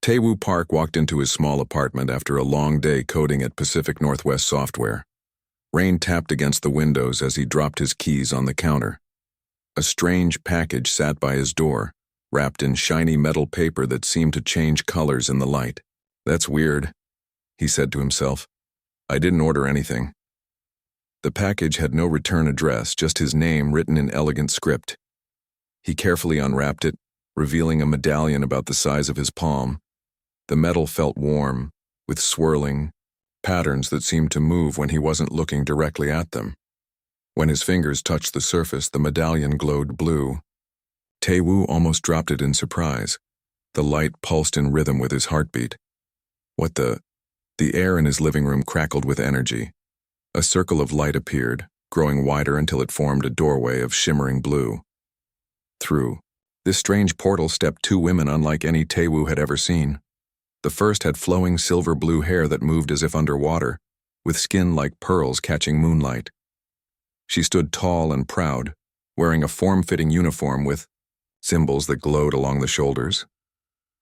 Taewoo Park walked into his small apartment after a long day coding at Pacific Northwest Software. Rain tapped against the windows as he dropped his keys on the counter. A strange package sat by his door, wrapped in shiny metal paper that seemed to change colors in the light. "That's weird," he said to himself. "I didn't order anything." The package had no return address, just his name written in elegant script. He carefully unwrapped it, revealing a medallion about the size of his palm. The metal felt warm, with swirling patterns that seemed to move when he wasn't looking directly at them. When his fingers touched the surface, the medallion glowed blue. Taewoo almost dropped it in surprise. The light pulsed in rhythm with his heartbeat. What the? The air in his living room crackled with energy. A circle of light appeared, growing wider until it formed a doorway of shimmering blue. Through this strange portal stepped two women unlike any Taewoo had ever seen. The first had flowing silver-blue hair that moved as if underwater, with skin like pearls catching moonlight. She stood tall and proud, wearing a form-fitting uniform with symbols that glowed along the shoulders.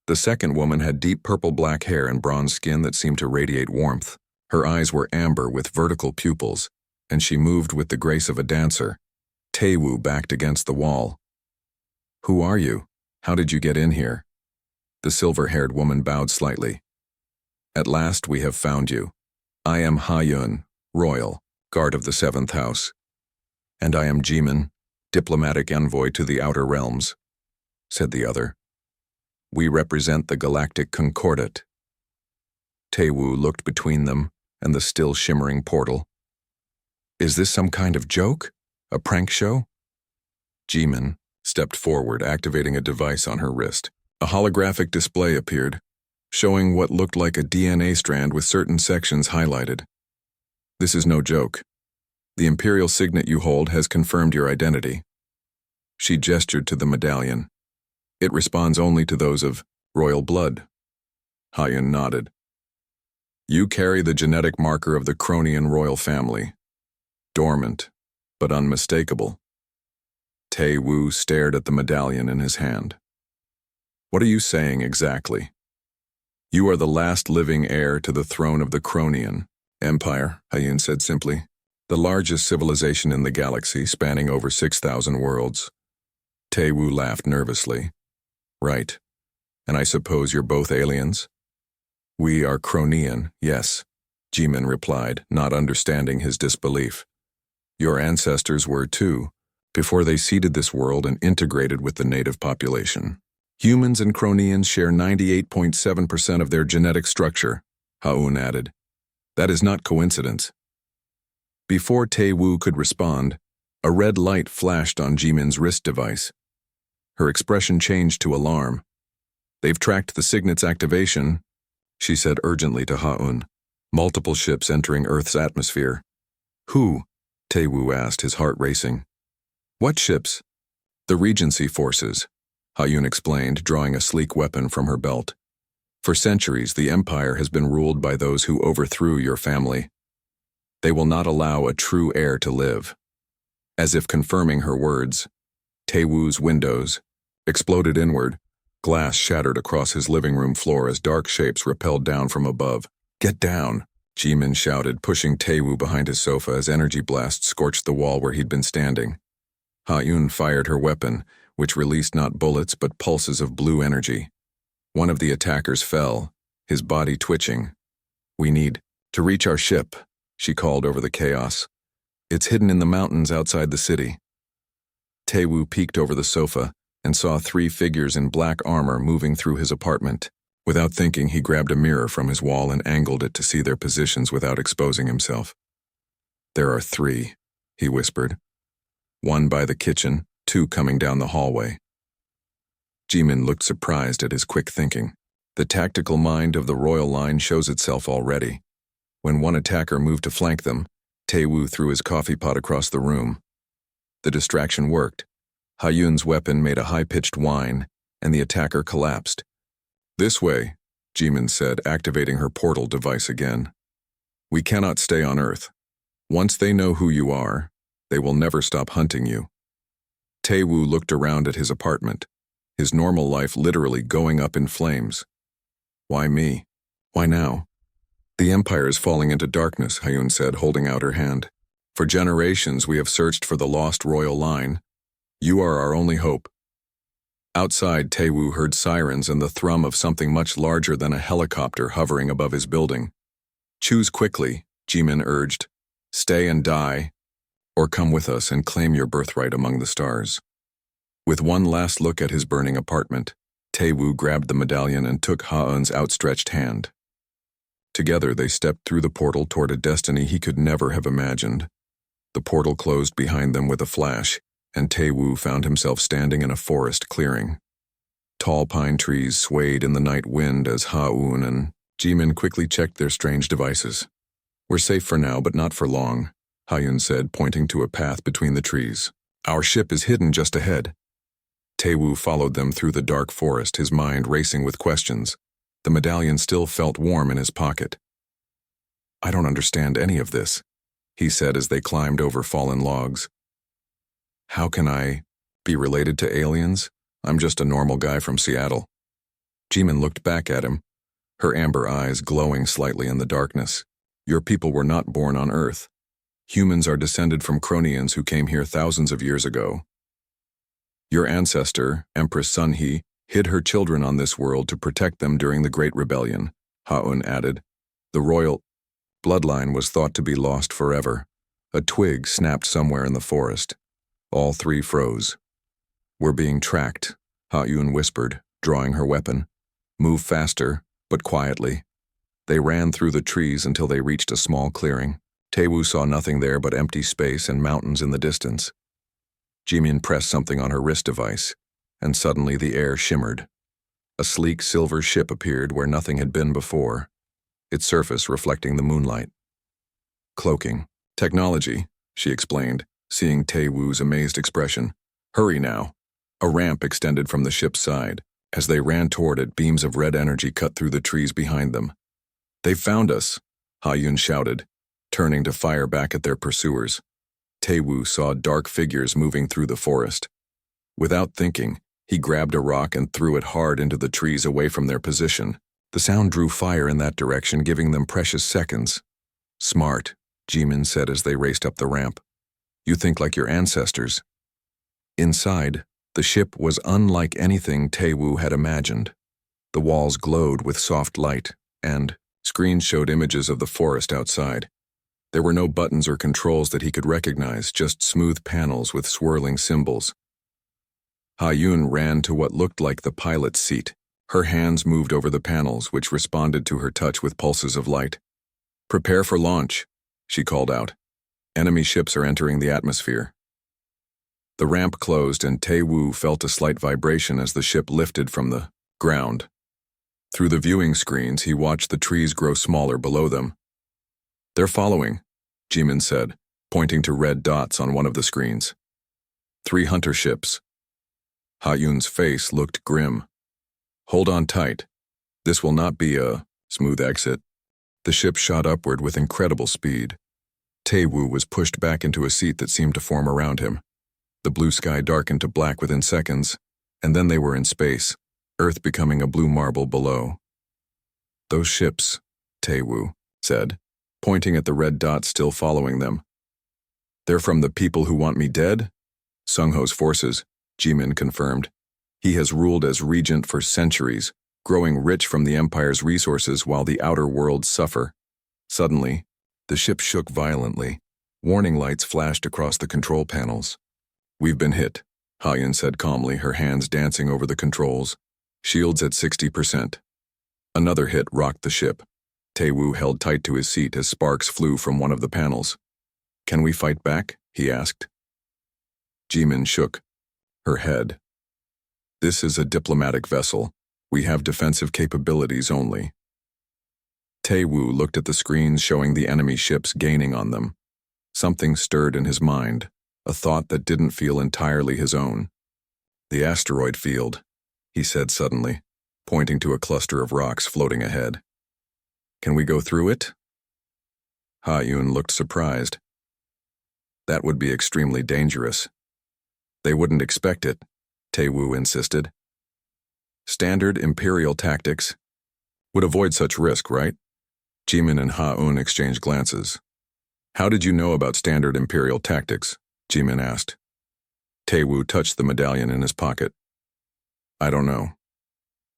The second woman had deep purple-black hair and bronze skin that seemed to radiate warmth. Her eyes were amber with vertical pupils, and she moved with the grace of a dancer. Taewoo backed against the wall. "Who are you? How did you get in here?" The silver-haired woman bowed slightly. "At last we have found you. I am Ha-Yun, Royal, Guard of the Seventh House. And I am Jimin, Diplomatic Envoy to the Outer Realms," said the other. "We represent the Galactic Concordat." Taewoo looked between them and the still shimmering portal. "Is this some kind of joke? A prank show?" Jimin stepped forward, activating a device on her wrist. A holographic display appeared, showing what looked like a DNA strand with certain sections highlighted. "This is no joke. The Imperial signet you hold has confirmed your identity." She gestured to the medallion. "It responds only to those of royal blood." Ha-Yun nodded. "You carry the genetic marker of the Cronian royal family. Dormant, but unmistakable." Taewoo stared at the medallion in his hand. "What are you saying exactly?" "You are the last living heir to the throne of the Cronian Empire," Ha-Yun said simply. "The largest civilization in the galaxy, spanning over 6,000 worlds." Taewoo laughed nervously. "Right. And I suppose you're both aliens?" "We are Cronian, yes," Jimin replied, not understanding his disbelief. "Your ancestors were too, before they seeded this world and integrated with the native population. Humans and Cronians share 98.7% of their genetic structure," Ha-Yun added. "That is not coincidence." Before Taewoo could respond, a red light flashed on Jimin's wrist device. Her expression changed to alarm. "They've tracked the signet's activation," she said urgently to Ha-Yun. "Multiple ships entering Earth's atmosphere." "Who?" Taewoo asked, his heart racing. "What ships?" "The Regency forces," Ha-Yun explained, drawing a sleek weapon from her belt. "For centuries, the Empire has been ruled by those who overthrew your family. They will not allow a true heir to live." As if confirming her words, Taewoo's windows exploded inward. Glass shattered across his living room floor as dark shapes rappelled down from above. "Get down!" Jimin shouted, pushing Taewoo behind his sofa as energy blasts scorched the wall where he'd been standing. Ha-Yun fired her weapon, which released not bullets but pulses of blue energy. One of the attackers fell, his body twitching. "We need to reach our ship," she called over the chaos. "It's hidden in the mountains outside the city." Taewoo peeked over the sofa and saw three figures in black armor moving through his apartment. Without thinking, he grabbed a mirror from his wall and angled it to see their positions without exposing himself. "There are three," he whispered. "One by the kitchen, two coming down the hallway." Jimin looked surprised at his quick thinking. The tactical mind of the royal line shows itself already. When one attacker moved to flank them, Taewoo threw his coffee pot across the room. The distraction worked. Ha-Yun's weapon made a high-pitched whine, and the attacker collapsed. "This way," Jimin said, activating her portal device again. "We cannot stay on Earth. Once they know who you are, they will never stop hunting you." Taewoo looked around at his apartment, his normal life literally going up in flames. Why me? Why now? The Empire is falling into darkness, Hayun said, holding out her hand. For generations we have searched for the lost royal line. You are our only hope. Outside, Taewoo heard sirens and the thrum of something much larger than a helicopter hovering above his building. Choose quickly, Jimin urged. Stay and die, or come with us and claim your birthright among the stars. With one last look at his burning apartment, Taewoo grabbed the medallion and took Ha-eun's outstretched hand. Together they stepped through the portal toward a destiny he could never have imagined. The portal closed behind them with a flash, and Taewoo found himself standing in a forest clearing. Tall pine trees swayed in the night wind as Ha-eun and Jimin quickly checked their strange devices. We're safe for now, but not for long, Ha-eun said, pointing to a path between the trees. Our ship is hidden just ahead. Taewoo followed them through the dark forest, his mind racing with questions. The medallion still felt warm in his pocket. I don't understand any of this, he said as they climbed over fallen logs. How can I be related to aliens? I'm just a normal guy from Seattle. Jimin looked back at him, her amber eyes glowing slightly in the darkness. Your people were not born on Earth. Humans are descended from Cronians who came here thousands of years ago. Your ancestor, Empress Sunhee, hid her children on this world to protect them during the Great Rebellion, Ha-eun added. The royal bloodline was thought to be lost forever. A twig snapped somewhere in the forest. All three froze. We're being tracked, Ha-eun whispered, drawing her weapon. Move faster, but quietly. They ran through the trees until they reached a small clearing. Taewoo saw nothing there but empty space and mountains in the distance. Jimin pressed something on her wrist device, and suddenly the air shimmered. A sleek silver ship appeared where nothing had been before, its surface reflecting the moonlight. Cloaking. Technology, she explained, seeing Taewoo's amazed expression. Hurry now. A ramp extended from the ship's side. As they ran toward it, beams of red energy cut through the trees behind them. They found us, Ha-eun shouted, turning to fire back at their pursuers. Taewoo saw dark figures moving through the forest. Without thinking, he grabbed a rock and threw it hard into the trees away from their position. The sound drew fire in that direction, giving them precious seconds. Smart, Jimin said as they raced up the ramp. You think like your ancestors. Inside, the ship was unlike anything Taewoo had imagined. The walls glowed with soft light, and screens showed images of the forest outside. There were no buttons or controls that he could recognize, just smooth panels with swirling symbols. Ha-eun ran to what looked like the pilot's seat. Her hands moved over the panels, which responded to her touch with pulses of light. Prepare for launch, she called out. Enemy ships are entering the atmosphere. The ramp closed and Taewoo felt a slight vibration as the ship lifted from the ground. Through the viewing screens, he watched the trees grow smaller below them. They're following, Jimin said, pointing to red dots on one of the screens. 3 hunter ships. Ha-eun's face looked grim. Hold on tight. This will not be a smooth exit. The ship shot upward with incredible speed. Taewoo was pushed back into a seat that seemed to form around him. The blue sky darkened to black within seconds, and then they were in space, Earth becoming a blue marble below. Those ships, Taewoo said, pointing at the red dots still following them. They're from the people who want me dead? Sung-ho's forces, Jimin confirmed. He has ruled as regent for centuries, growing rich from the Empire's resources while the outer worlds suffer. Suddenly, the ship shook violently. Warning lights flashed across the control panels. We've been hit, Ha-eun said calmly, her hands dancing over the controls. Shields at 60%. Another hit rocked the ship. Taewoo held tight to his seat as sparks flew from one of the panels. Can we fight back? He asked. Jimin shook her head. This is a diplomatic vessel. We have defensive capabilities only. Taewoo looked at the screens showing the enemy ships gaining on them. Something stirred in his mind, a thought that didn't feel entirely his own. The asteroid field, he said suddenly, pointing to a cluster of rocks floating ahead. Can we go through it? Ha-eun looked surprised. That would be extremely dangerous. They wouldn't expect it, Taewoo insisted. Standard Imperial tactics. Would avoid such risk, right? Jimin and Ha-un exchanged glances. How did you know about standard Imperial tactics? Jimin asked. Tae-woo touched the medallion in his pocket. I don't know.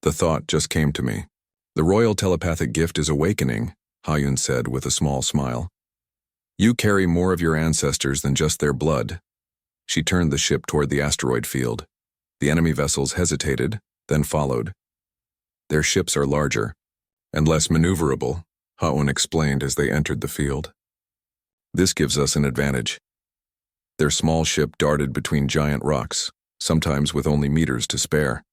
The thought just came to me. The royal telepathic gift is awakening, Ha-un said with a small smile. You carry more of your ancestors than just their blood. She turned the ship toward the asteroid field. The enemy vessels hesitated, then followed. Their ships are larger and less maneuverable, Ha-un explained as they entered the field. This gives us an advantage. Their small ship darted between giant rocks, sometimes with only meters to spare.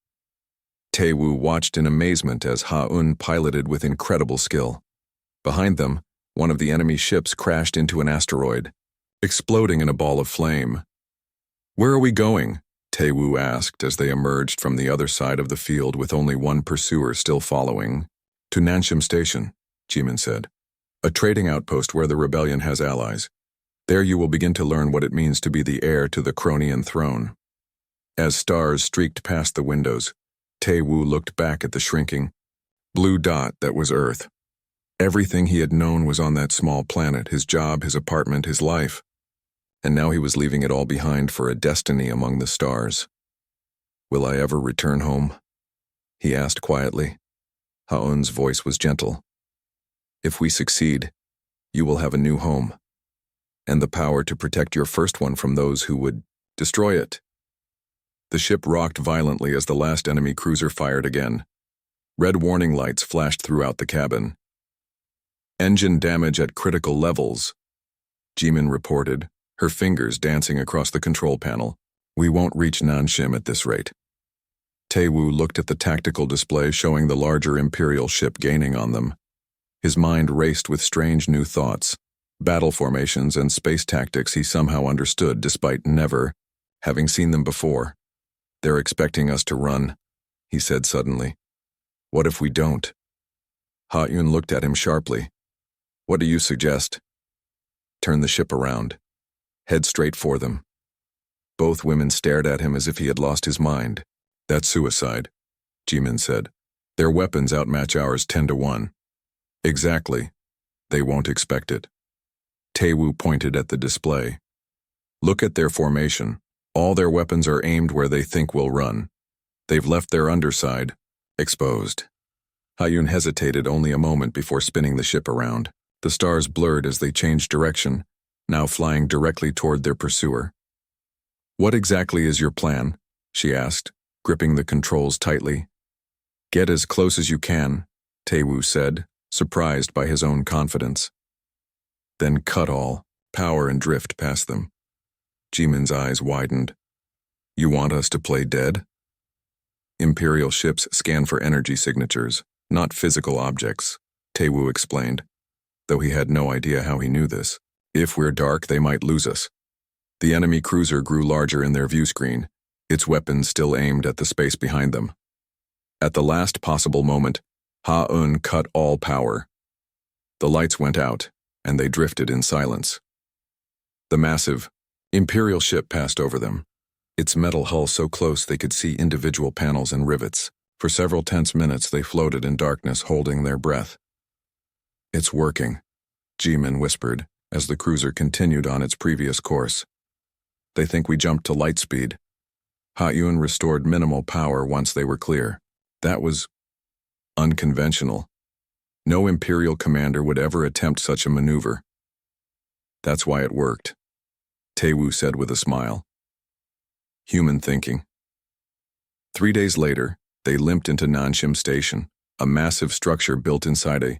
Tae-woo watched in amazement as Ha-un piloted with incredible skill. Behind them, one of the enemy ships crashed into an asteroid, exploding in a ball of flame. Where are we going? Tae-woo asked as they emerged from the other side of the field with only one pursuer still following. To Nanshim Station, Jimin said. A trading outpost where the rebellion has allies. There you will begin to learn what it means to be the heir to the Cronian throne. As stars streaked past the windows, Tae-woo looked back at the shrinking blue dot that was Earth. Everything he had known was on that small planet, his job, his apartment, his life. And now he was leaving it all behind for a destiny among the stars. Will I ever return home? He asked quietly. Ha-un's voice was gentle. If we succeed, you will have a new home, and the power to protect your first one from those who would destroy it. The ship rocked violently as the last enemy cruiser fired again. Red warning lights flashed throughout the cabin. Engine damage at critical levels, Jimin reported, her fingers dancing across the control panel. We won't reach Nanshim at this rate. Tae-woo looked at the tactical display showing the larger Imperial ship gaining on them. His mind raced with strange new thoughts, battle formations and space tactics he somehow understood despite never having seen them before. They're expecting us to run, he said suddenly. What if we don't? Ha-un looked at him sharply. What do you suggest? Turn the ship around. Head straight for them. Both women stared at him as if he had lost his mind. That's suicide, Jimin said. Their weapons outmatch ours 10-1. Exactly. They won't expect it. Tae-woo pointed at the display. Look at their formation. All their weapons are aimed where they think we'll run. They've left their underside exposed. Ha-un hesitated only a moment before spinning the ship around. The stars blurred as they changed direction, now flying directly toward their pursuer. What exactly is your plan? She asked, gripping the controls tightly. Get as close as you can, Tae-woo said, surprised by his own confidence. Then cut all power and drift past them. Jimin's eyes widened. You want us to play dead? Imperial ships scan for energy signatures, not physical objects, Tae-woo explained, though he had no idea how he knew this. If we're dark, they might lose us. The enemy cruiser grew larger in their view screen, its weapons still aimed at the space behind them. At the last possible moment, Ha-un cut all power. The lights went out, and they drifted in silence. The massive Imperial ship passed over them, its metal hull so close they could see individual panels and rivets. For several tense minutes they floated in darkness, holding their breath. It's working, Jimin whispered, as the cruiser continued on its previous course. They think we jumped to light speed. Ha-un restored minimal power once they were clear. That was unconventional. No Imperial commander would ever attempt such a maneuver. That's why it worked, Tae-woo said with a smile. Human thinking. 3 days later, they limped into Nanshim Station, a massive structure built inside a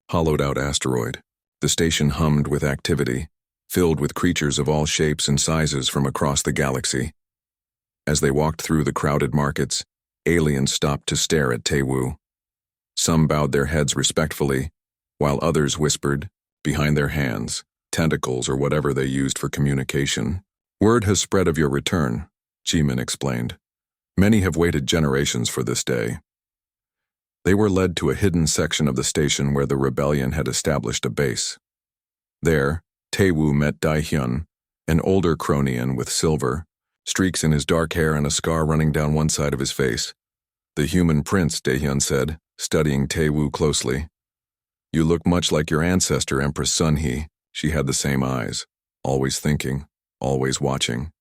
hollowed-out asteroid. The station hummed with activity, filled with creatures of all shapes and sizes from across the galaxy. As they walked through the crowded markets, aliens stopped to stare at Tae-woo. Some bowed their heads respectfully, while others whispered, behind their hands, tentacles or whatever they used for communication. Word has spread of your return, Jimin explained. Many have waited generations for this day. They were led to a hidden section of the station where the rebellion had established a base. There, Tae-woo met Dae-hyun, an older Cronian with silver, streaks in his dark hair and a scar running down one side of his face. The human prince, Daehyun said, studying Tae-woo closely. You look much like your ancestor, Empress Sun-hee. She had the same eyes, always thinking, always watching.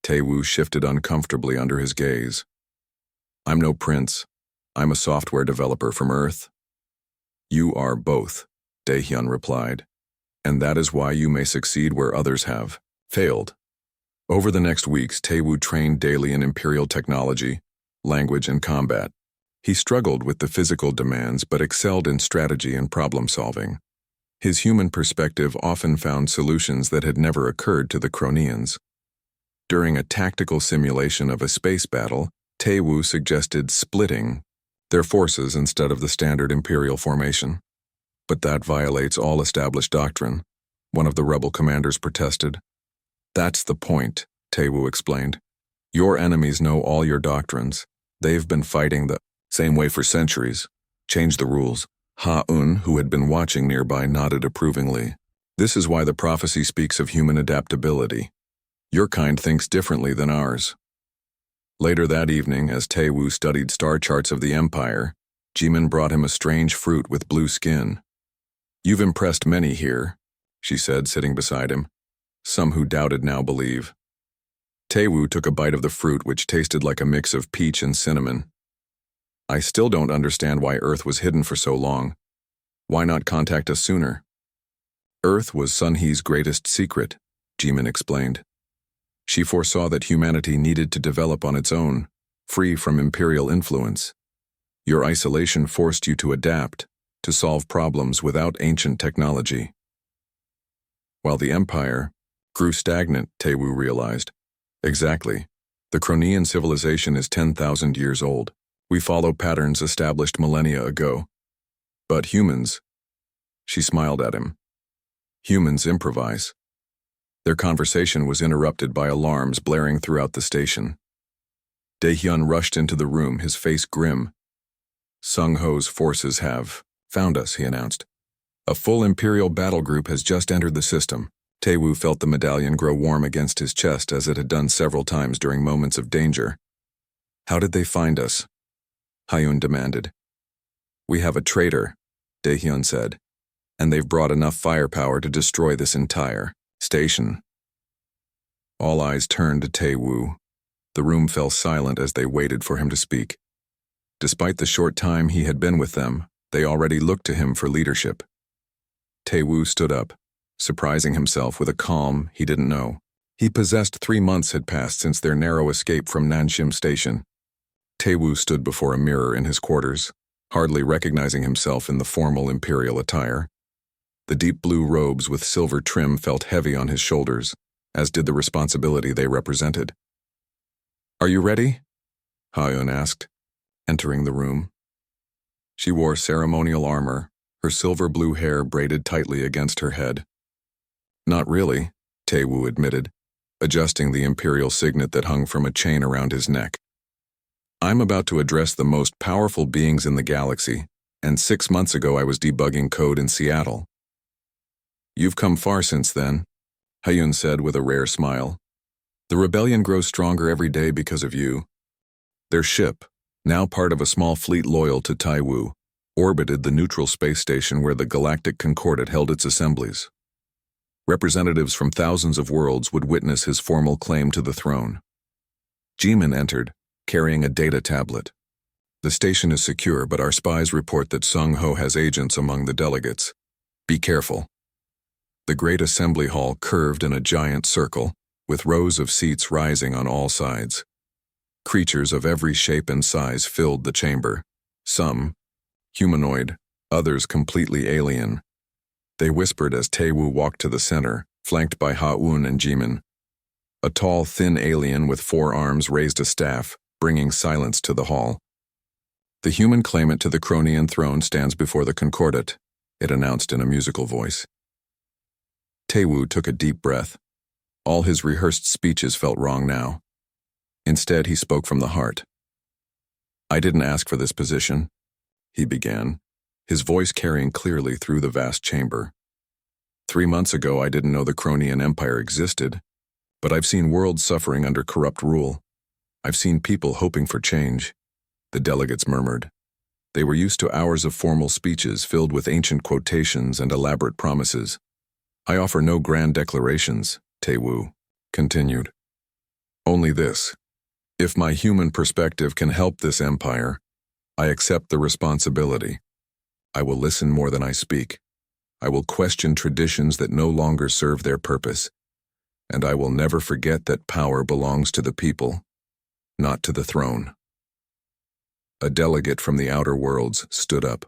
Tae-woo shifted uncomfortably under his gaze. I'm no prince. I'm a software developer from Earth. You are both, Daehyun replied, and that is why you may succeed where others have failed. Over the next weeks, Tae-woo trained daily in Imperial technology, language, and combat. He struggled with the physical demands but excelled in strategy and problem-solving. His human perspective often found solutions that had never occurred to the Cronians. During a tactical simulation of a space battle, Tae-woo suggested splitting their forces instead of the standard Imperial formation. But that violates all established doctrine, one of the rebel commanders protested. That's the point, Tae-woo explained. Your enemies know all your doctrines. They've been fighting the same way for centuries. Change the rules. Ha-un, who had been watching nearby, nodded approvingly. This is why the prophecy speaks of human adaptability. Your kind thinks differently than ours. Later that evening, as Tae-woo studied star charts of the Empire, Jimin brought him a strange fruit with blue skin. You've impressed many here, she said, sitting beside him. Some who doubted now believe. Tae-woo took a bite of the fruit, which tasted like a mix of peach and cinnamon. I still don't understand why Earth was hidden for so long. Why not contact us sooner? Earth was Sun-hee's greatest secret, Jimin explained. She foresaw that humanity needed to develop on its own, free from Imperial influence. Your isolation forced you to adapt, to solve problems without ancient technology. While the Empire grew stagnant, Tae-woo realized. Exactly. The Cronian civilization is 10,000 years old. We follow patterns established millennia ago. But humans, she smiled at him. Humans improvise. Their conversation was interrupted by alarms blaring throughout the station. Daehyun rushed into the room, his face grim. Sung-ho's forces have found us, he announced. A full Imperial battle group has just entered the system. Tae-woo felt the medallion grow warm against his chest as it had done several times during moments of danger. How did they find us? Ha-un demanded. We have a traitor, Daehyun said, and they've brought enough firepower to destroy this entire station. All eyes turned to Tae-woo. The room fell silent as they waited for him to speak. Despite the short time he had been with them, they already looked to him for leadership. Tae-woo stood up, surprising himself with a calm he didn't know. He possessed 3 months had passed since their narrow escape from Nanshim Station. Tae-woo stood before a mirror in his quarters, hardly recognizing himself in the formal Imperial attire. The deep blue robes with silver trim felt heavy on his shoulders, as did the responsibility they represented. Are you ready? Ha-un asked, entering the room. She wore ceremonial armor, her silver blue hair braided tightly against her head. Not really, Tae-woo admitted, adjusting the Imperial signet that hung from a chain around his neck. I'm about to address the most powerful beings in the galaxy, and 6 months ago I was debugging code in Seattle. You've come far since then, Ha-un said with a rare smile. The rebellion grows stronger every day because of you. Their ship, now part of a small fleet loyal to Tae-woo, orbited the neutral space station where the Galactic Concordat held its assemblies. Representatives from thousands of worlds would witness his formal claim to the throne. Jimin entered, carrying a data tablet. The station is secure, but our spies report that Sung-ho has agents among the delegates. Be careful. The great assembly hall curved in a giant circle, with rows of seats rising on all sides. Creatures of every shape and size filled the chamber, some humanoid, others completely alien. They whispered as Tae-woo walked to the center, flanked by Ha-un and Jimin. A tall, thin alien with 4 arms raised a staff, bringing silence to the hall. The human claimant to the Cronian throne stands before the Concordat, it announced in a musical voice. Tae-woo took a deep breath. All his rehearsed speeches felt wrong now. Instead, he spoke from the heart. I didn't ask for this position, he began, his voice carrying clearly through the vast chamber. 3 months ago, I didn't know the Cronian Empire existed, but I've seen worlds suffering under corrupt rule. I've seen people hoping for change. the delegates murmured. They were used to hours of formal speeches filled with ancient quotations and elaborate promises. I offer no grand declarations, Tae-woo continued. Only this. If my human perspective can help this empire, I accept the responsibility. I will listen more than I speak. I will question traditions that no longer serve their purpose. And I will never forget that power belongs to the people, not to the throne. A delegate from the outer worlds stood up.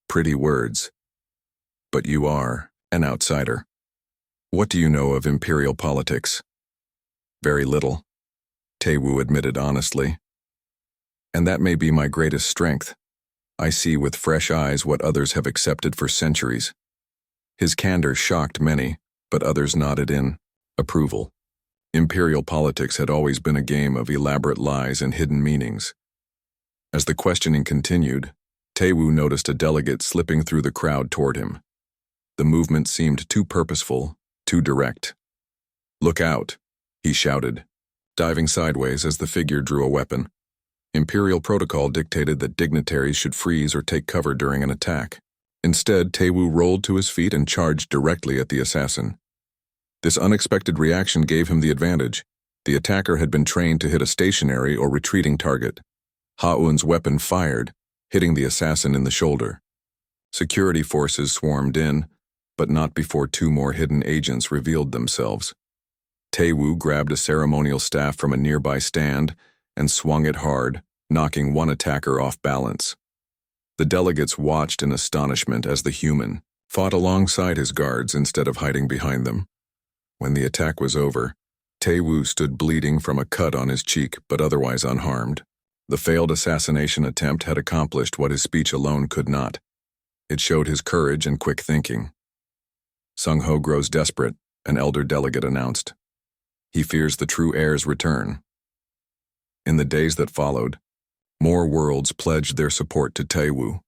Pretty words. But you are an outsider. What do you know of imperial politics? Very little, Tae-woo admitted honestly. And that may be my greatest strength. I see with fresh eyes what others have accepted for centuries. His candor shocked many, but others nodded in approval. Imperial politics had always been a game of elaborate lies and hidden meanings. As the questioning continued, Tae-woo noticed a delegate slipping through the crowd toward him. The movement seemed too purposeful, too direct. "Look out," he shouted, diving sideways as the figure drew a weapon. Imperial protocol dictated that dignitaries should freeze or take cover during an attack. Instead, Tae-woo rolled to his feet and charged directly at the assassin. This unexpected reaction gave him the advantage. The attacker had been trained to hit a stationary or retreating target. Ha-eun's weapon fired, hitting the assassin in the shoulder. Security forces swarmed in, but not before two more hidden agents revealed themselves. Tae-woo grabbed a ceremonial staff from a nearby stand and swung it hard, knocking one attacker off balance. The delegates watched in astonishment as the human fought alongside his guards instead of hiding behind them. When the attack was over, Tae-woo stood bleeding from a cut on his cheek but otherwise unharmed. The failed assassination attempt had accomplished what his speech alone could not. It showed his courage and quick thinking. "Sung-ho grows desperate," an elder delegate announced. "He fears the true heir's return." In the days that followed, more worlds pledged their support to Tae-woo.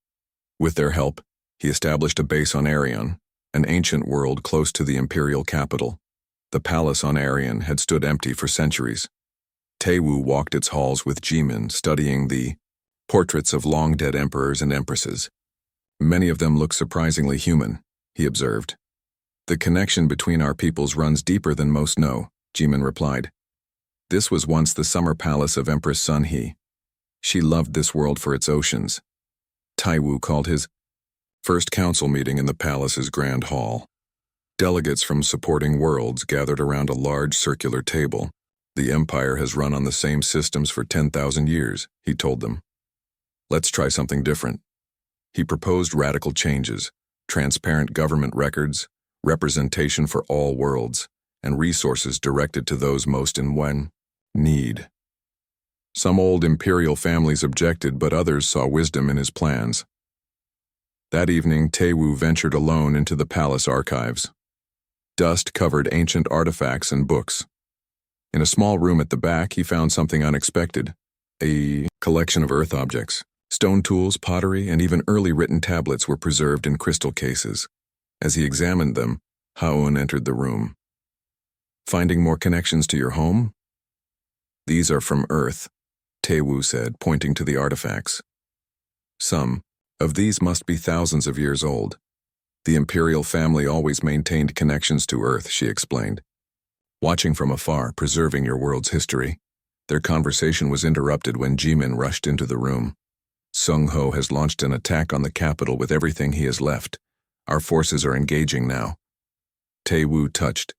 With their help, he established a base on Arion, an ancient world close to the imperial capital. The palace on Arion had stood empty for centuries. Tae-woo walked its halls with Jimin, studying the portraits of long-dead emperors and empresses. "Many of them look surprisingly human," he observed. "The connection between our peoples runs deeper than most know," Jimin replied. "This was once the summer palace of Empress Sun-hee. She loved this world for its oceans." Tae-woo called his first council meeting in the palace's grand hall. Delegates from supporting worlds gathered around a large circular table. "The Empire has run on the same systems for 10,000 years, he told them. "Let's try something different." He proposed radical changes, transparent government records, representation for all worlds, and resources directed to those most in need. Some old imperial families objected, but others saw wisdom in his plans. That evening, Tae-woo ventured alone into the palace archives. Dust covered ancient artifacts and books. In a small room at the back, he found something unexpected: a collection of earth objects. Stone tools, pottery, and even early written tablets were preserved in crystal cases. As he examined them, Ha-eun entered the room. "Finding more connections to your home?" "These are from Earth," Tae-woo said, pointing to the artifacts. "Some of these must be thousands of years old. The imperial family always maintained connections to Earth," she explained. Watching from afar, preserving your world's history. Their conversation was interrupted when Jimin rushed into the room. "Sung-ho has launched an attack on the capital with everything he has left. Our forces are engaging now." Tae-woo touched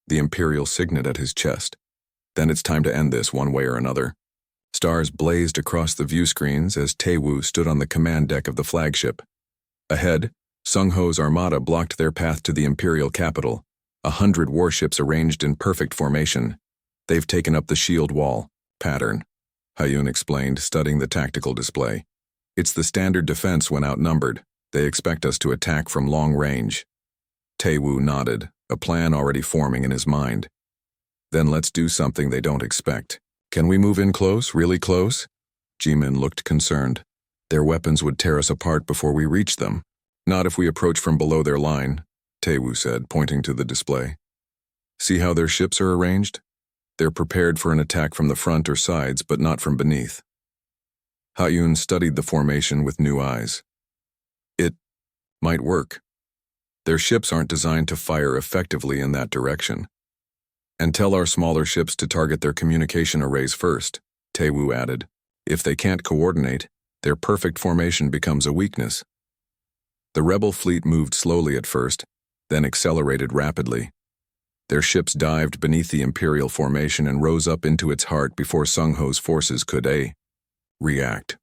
the imperial signet at his chest. "Then it's time to end this one way or another." Stars blazed across the view screens as Tae-woo stood on the command deck of the flagship. Ahead, Sung-ho's armada blocked their path to the imperial capital. 100 warships arranged in perfect formation. "They've taken up the shield wall pattern," Ha-eun explained, studying the tactical display. "It's the standard defense when outnumbered. They expect us to attack from long range." Tae-woo nodded, a plan already forming in his mind. "Then let's do something they don't expect. Can we move in close, really close?" Jimin looked concerned. "Their weapons would tear us apart before we reach them." "Not if we approach from below their line," Tae-woo said, pointing to the display. "See how their ships are arranged? They're prepared for an attack from the front or sides, but not from beneath." Ha-Yun studied the formation with new eyes. It might work. Their ships aren't designed to fire effectively in that direction. And tell our smaller ships to target their communication arrays first, Tae-woo added. If they can't coordinate, their perfect formation becomes a weakness. The rebel fleet moved slowly at first, then accelerated rapidly. Their ships dived beneath the Imperial formation and rose up into its heart before Sung-Ho's forces could react.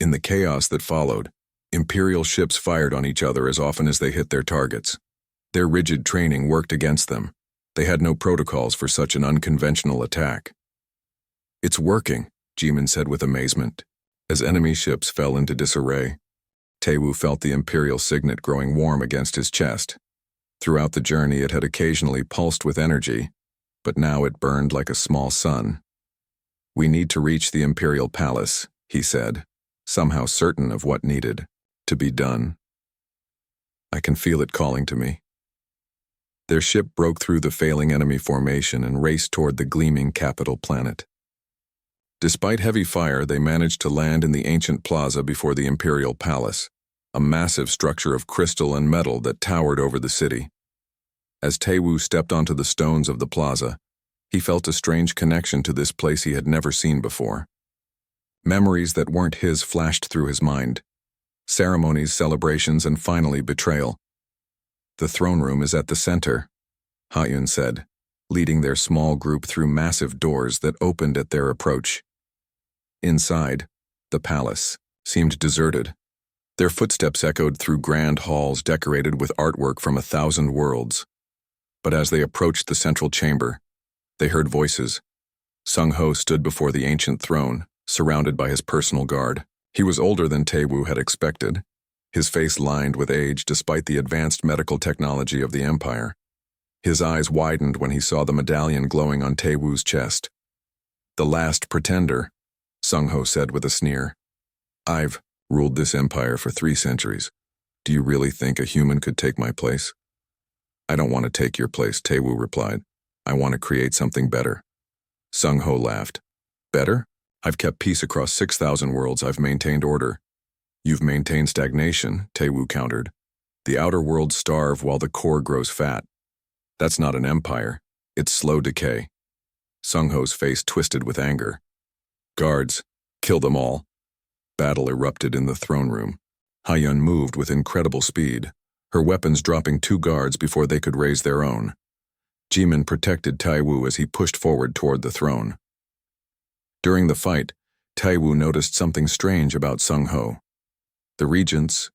In the chaos that followed, Imperial ships fired on each other as often as they hit their targets. Their rigid training worked against them. They had no protocols for such an unconventional attack. It's working, Jimin said with amazement. As enemy ships fell into disarray, Tae-woo felt the Imperial signet growing warm against his chest. Throughout the journey it had occasionally pulsed with energy, but now it burned like a small sun. We need to reach the Imperial Palace, he said, somehow certain of what needed to be done. I can feel it calling to me. Their ship broke through the failing enemy formation and raced toward the gleaming capital planet. Despite heavy fire, they managed to land in the ancient plaza before the Imperial Palace, a massive structure of crystal and metal that towered over the city. As Tae-woo stepped onto the stones of the plaza, he felt a strange connection to this place he had never seen before. Memories that weren't his flashed through his mind. Ceremonies, celebrations, and finally betrayal. The throne room is at the center, Ha-Yun said, leading their small group through massive doors that opened at their approach. Inside, the palace seemed deserted. Their footsteps echoed through grand halls decorated with artwork from 1,000 worlds. But as they approached the central chamber, they heard voices. Sung-Ho stood before the ancient throne, surrounded by his personal guard. He was older than Tae-woo had expected, his face lined with age despite the advanced medical technology of the Empire. His eyes widened when he saw the medallion glowing on Tae-woo's chest. The last pretender, Sung-Ho said with a sneer. I've ruled this empire for 3 centuries. Do you really think a human could take my place? I don't want to take your place, Tae-woo replied. I want to create something better. Sung-Ho laughed. Better? I've kept peace across 6,000 worlds. I've maintained order. You've maintained stagnation, Tae-woo countered. The outer worlds starve while the core grows fat. That's not an empire. It's slow decay. Sung-Ho's face twisted with anger. Guards, kill them all. Battle erupted in the throne room. Ha-Yun moved with incredible speed, her weapons dropping 2 guards before they could raise their own. Jimin protected Tae-woo as he pushed forward toward the throne. During the fight, Tae-woo noticed something strange about Sung-Ho. The regent's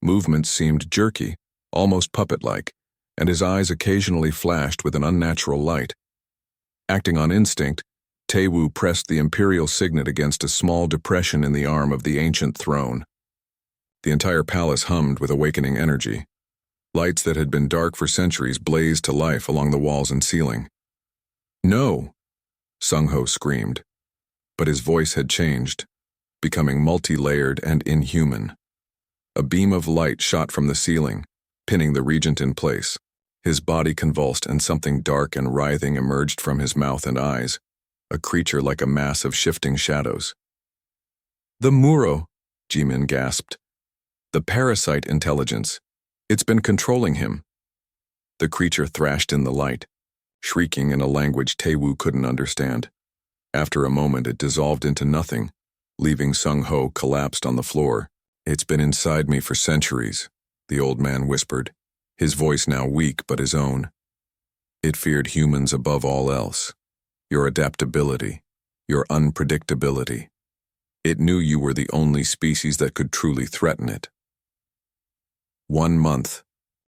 movements seemed jerky, almost puppet-like, and his eyes occasionally flashed with an unnatural light. Acting on instinct, Tae-woo pressed the imperial signet against a small depression in the arm of the ancient throne. The entire palace hummed with awakening energy. Lights that had been dark for centuries blazed to life along the walls and ceiling. No! Sung-Ho screamed. But his voice had changed, becoming multi-layered and inhuman. A beam of light shot from the ceiling, pinning the regent in place. His body convulsed and something dark and writhing emerged from his mouth and eyes, a creature like a mass of shifting shadows. The Muro, Jimin gasped. The parasite intelligence. It's been controlling him. The creature thrashed in the light, shrieking in a language Tae-woo couldn't understand. After a moment it dissolved into nothing, leaving Sung-Ho collapsed on the floor. It's been inside me for centuries, the old man whispered, his voice now weak but his own. It feared humans above all else. Your adaptability, your unpredictability. It knew you were the only species that could truly threaten it. 1 month.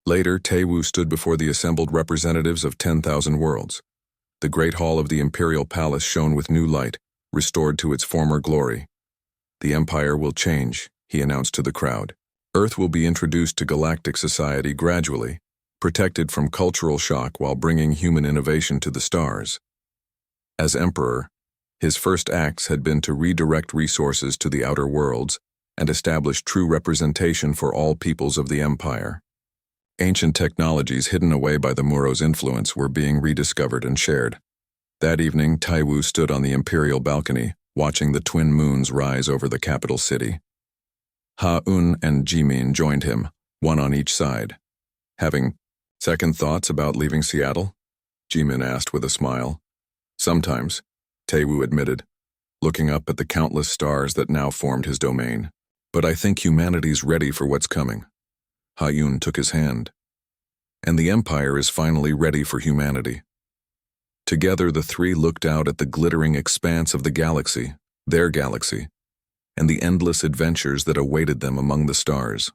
Later, Tae-woo stood before the assembled representatives of 10,000 worlds. The great hall of the Imperial Palace shone with new light, restored to its former glory. The Empire will change, he announced to the crowd. Earth will be introduced to galactic society gradually, protected from cultural shock while bringing human innovation to the stars. As Emperor, his first acts had been to redirect resources to the outer worlds and establish true representation for all peoples of the Empire. Ancient technologies hidden away by the Muro's influence were being rediscovered and shared. That evening, Tae-woo stood on the imperial balcony, watching the twin moons rise over the capital city. Ha-Un and Jimin joined him, one on each side. Having second thoughts about leaving Seattle? Jimin asked with a smile. Sometimes, Taewoo admitted, looking up at the countless stars that now formed his domain. But I think humanity's ready for what's coming. Ha-Un took his hand. And the Empire is finally ready for humanity. Together the three looked out at the glittering expanse of the galaxy, their galaxy, and the endless adventures that awaited them among the stars.